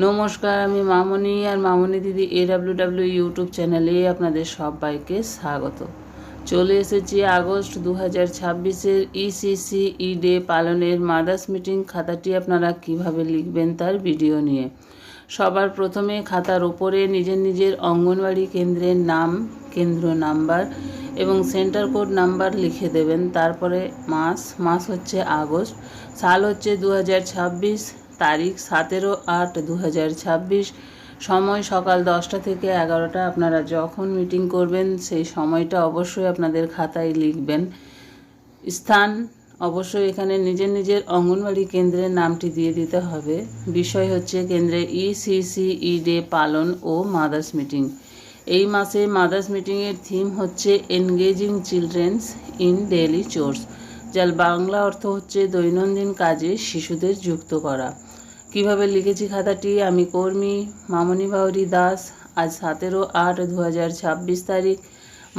নমস্কার, আমি মামনি আর মামনি দিদি AWW ইউটিউব চ্যানেলে আপনাদের সবাইকে স্বাগত। চলে এসেছি আগস্ট 2026-এর ECC ডে পালনের মাদার্স মিটিং খাতাটি আপনারা কিভাবে লিখবেন তার ভিডিও নিয়ে। সবার প্রথমে খাতার ওপরে নিজের নিজের অঙ্গনওয়াড়ি কেন্দ্রের নাম, কেন্দ্র নাম্বার এবং সেন্টার কোড নাম্বার লিখে দেবেন। তারপরে মাস হচ্ছে আগস্ট, সাল হচ্ছে 2026, তারিখ 17/8/2026, সময় সকাল 10টা থেকে 11টা। আপনারা যখন মিটিং করবেন সেই সময়টা অবশ্যই আপনাদের খাতায় লিখবেন। স্থান অবশ্যই এখানে নিজের নিজের অঙ্গনওয়াড়ি কেন্দ্রের নামটি দিয়ে দিতে হবে। বিষয় হচ্ছে কেন্দ্রে ECC ডে পালন ও মাদার্স মিটিং। এই মাসে মাদার্স মিটিংয়ের থিম হচ্ছে engaging children's in daily chores, যার বাংলা অর্থ হচ্ছে দৈনন্দিন কাজে শিশুদের যুক্ত করা। কিভাবে লিখেছি খাতাটি, আমি কর্মী মামনি বাউরি দাস। আজ 17/8/2026 তারিখ,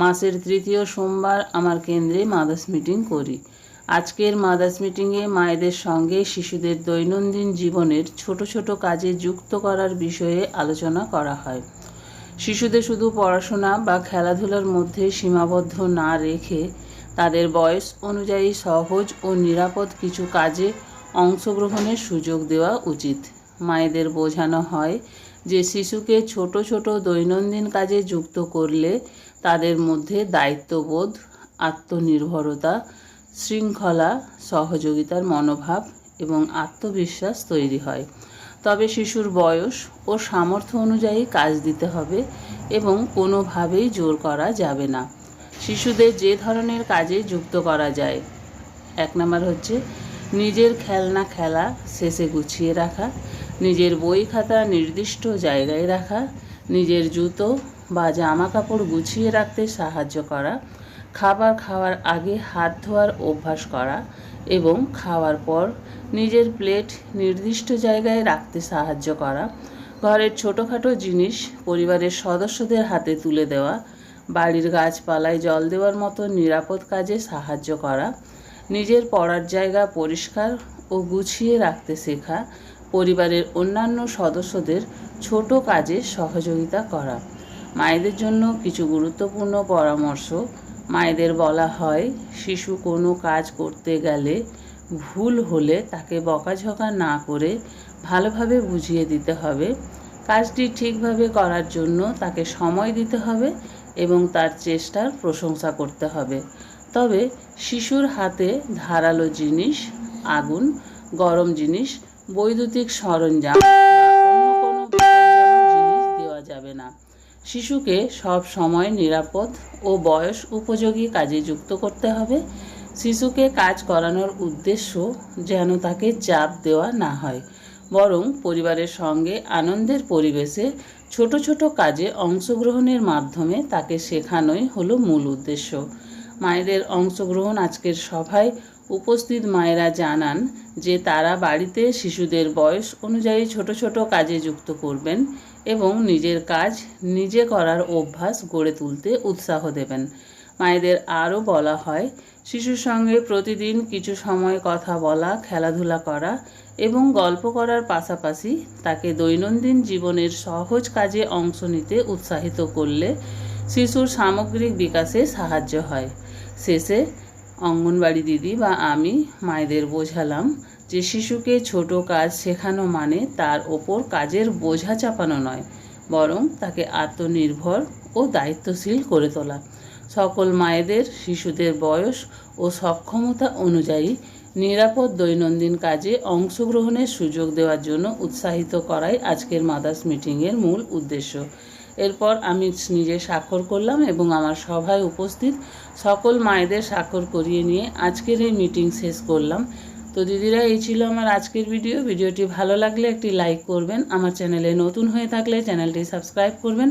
মাসের তৃতীয় সোমবার আমার কেন্দ্রে মাদার্স মিটিং করি। আজকের মাদার্স মিটিংয়ে মায়েদের সঙ্গে শিশুদের দৈনন্দিন জীবনের ছোট ছোট কাজে যুক্ত করার বিষয়ে আলোচনা করা হয়। শিশুদের শুধু পড়াশোনা বা খেলাধুলার মধ্যে সীমাবদ্ধ না রেখে তাদের বয়স অনুযায়ী সহজ ও নিরাপদ কিছু কাজে অংশগ্রহণের সুযোগ দেওয়া উচিত। মায়েদের বোঝানো হয় যে শিশুকে ছোট ছোট দৈনন্দিন কাজে যুক্ত করলে তাদের মধ্যে দায়িত্ববোধ, আত্মনির্ভরতা, শৃঙ্খলা, সহযোগিতার মনোভাব এবং আত্মবিশ্বাস তৈরি হয়। তবে শিশুর বয়স ও সামর্থ্য অনুযায়ী কাজ দিতে হবে এবং কোনোভাবেই জোর করা যাবে না। শিশুদের যে ধরনের কাজে যুক্ত করা যায়, 1 নম্বর হচ্ছে নিজের খেলনা খেলা শেষে গুছিয়ে রাখা, নিজের বই খাতা নির্দিষ্ট জায়গায় রাখা, নিজের জুতো বা জামা কাপড় গুছিয়ে রাখতে সাহায্য করা, খাবার খাওয়ার আগে হাত ধোয়ার অভ্যাস করা এবং খাওয়ার পর নিজের প্লেট নির্দিষ্ট জায়গায় রাখতে সাহায্য করা, ঘরের ছোটোখাটো জিনিস পরিবারের সদস্যদের হাতে তুলে দেওয়া, বাড়ির গাছপালায় জল দেওয়ার মতো নিরাপদ কাজে সাহায্য করা, নিজের পড়ার জায়গা পরিষ্কার ও গুছিয়ে রাখতে শেখা, পরিবারের অন্যান্য সদস্যদের ছোট কাজে সহযোগিতা করা। মায়েদের জন্য কিছু গুরুত্বপূর্ণ পরামর্শ। মায়েদের বলা হয়, শিশু কোনো কাজ করতে গেলে ভুল হলে তাকে বকাঝকা না করে ভালোভাবে বুঝিয়ে দিতে হবে। কাজটি ঠিকভাবে করার জন্য তাকে সময় দিতে হবে এবং তার চেষ্টার প্রশংসা করতে হবে। তবে শিশুর হাতে ধারালো জিনিস, আগুন, গরম জিনিস, বৈদ্যুতিক সরঞ্জাম বা অন্য কোনো বিপজ্জনক জিনিস দেওয়া যাবে না। শিশুকে সব সময় নিরাপদ ও বয়স উপযোগী কাজে যুক্ত করতে হবে। শিশুকে কাজ করানোর উদ্দেশ্য যেন তাকে চাপ দেওয়া না হয়, বরং পরিবারের সঙ্গে আনন্দের পরিবেশে ছোট ছোট কাজে অংশগ্রহণের মাধ্যমে তাকে শেখানোই হলো মূল উদ্দেশ্য। মায়েদের অংশগ্রহণ আজকের সভায় উপস্থিত মায়েরা জানান যে তারা বাড়িতে শিশুদের বয়স অনুযায়ী ছোট ছোট কাজে যুক্ত করবেন এবং নিজের কাজ নিজে করার অভ্যাস গড়ে তুলতে উৎসাহ দেবেন। মায়েদের আরও বলা হয়, শিশুর সঙ্গে প্রতিদিন কিছু সময় কথা বলা, খেলাধুলা করা এবং গল্প করার পাশাপাশি তাকে দৈনন্দিন জীবনের সহজ কাজে অংশ নিতে উৎসাহিত করলে শিশুর সামগ্রিক বিকাশে সাহায্য হয়। শেষে অঙ্গনওয়াড়ি দিদি বা আমি মায়েদের বোঝালাম যে শিশুকে ছোট কাজ শেখানো মানে তার ওপর কাজের বোঝা চাপানো নয়, বরং তাকে আত্মনির্ভর ও দায়িত্বশীল করে তোলা। সকল মায়েদের শিশুদের বয়স ও সক্ষমতা অনুযায়ী নিরাপদ দৈনন্দিন কাজে অংশগ্রহণের সুযোগ দেওয়ার জন্য উৎসাহিত করাই আজকের মাদার্স মিটিংয়ের মূল উদ্দেশ্য। এরপর আমি নিজে স্বাক্ষর করলাম এবং আমার সভায় উপস্থিত সকল মায়েদের স্বাক্ষর করিয়ে নিয়ে আজকের এই মিটিং শেষ করলাম। তো দিদিরা, এই ছিল আমার আজকের ভিডিওটি ভালো লাগলে একটি লাইক করবেন, আমার চ্যানেলে নতুন হয়ে থাকলে চ্যানেলটি সাবস্ক্রাইব করবেন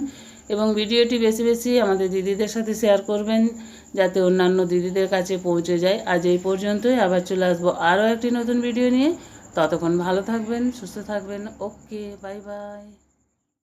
এবং ভিডিওটি বেশি বেশি আমাদের দিদিদের সাথে শেয়ার করবেন যাতে অন্যান্য দিদিদের কাছে পৌঁছে যায়। আজ এই পর্যন্তই, আবার চলে আসবো আরও একটি নতুন ভিডিও নিয়ে। ততক্ষণ ভালো থাকবেন, সুস্থ থাকবেন। ওকে, বাই বাই।